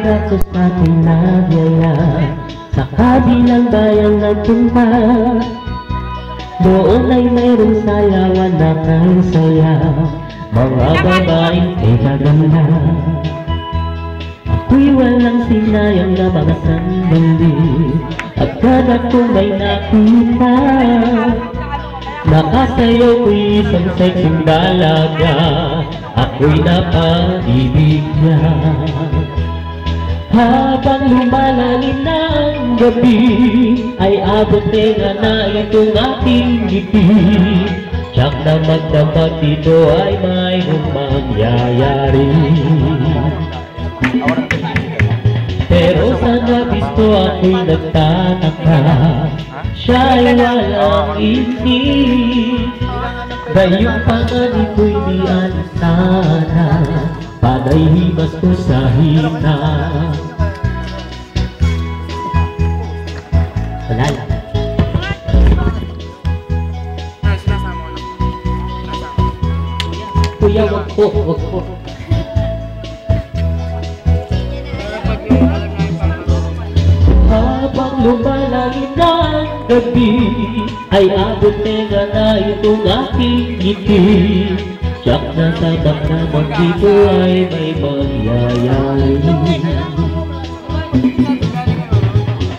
ako sa tinagaya sa kabilang bayang nagpunta. Doon ay mayroong sayawan na kay saya, mga babaeng ikaganda. Ako'y walang sinayang na mga sandali, at kada kong may nakita, nakasayaw ko'y isang sexing dalaga, ako'y napaibig niya. Habang lumalalim ng gabi, ay abot tenga na itong ating ngiti. Tiyak na magdapat dito ay mayroong mangyayari. Pero sa nabisto ako'y nagtataka, siya'y walang isip. Gayong panganib ko'y di sana, panay himas ko sa hina. Wala lang. Kuya, wag po, wag po. Habang lumalangin ng gabi, ay abot tenga na itong aking ngiti. Tiyak na sabak naman dito ay may mangyayari.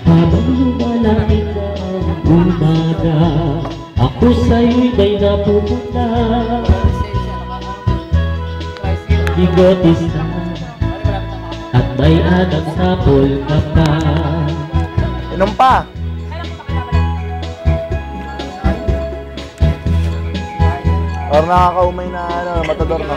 Habang lumalangin ng umaga, ako sa'yo'y may napupunta. Bigotis na at may anak sa polka pa. Inom pa. Or nakakaumay na ano, matador na.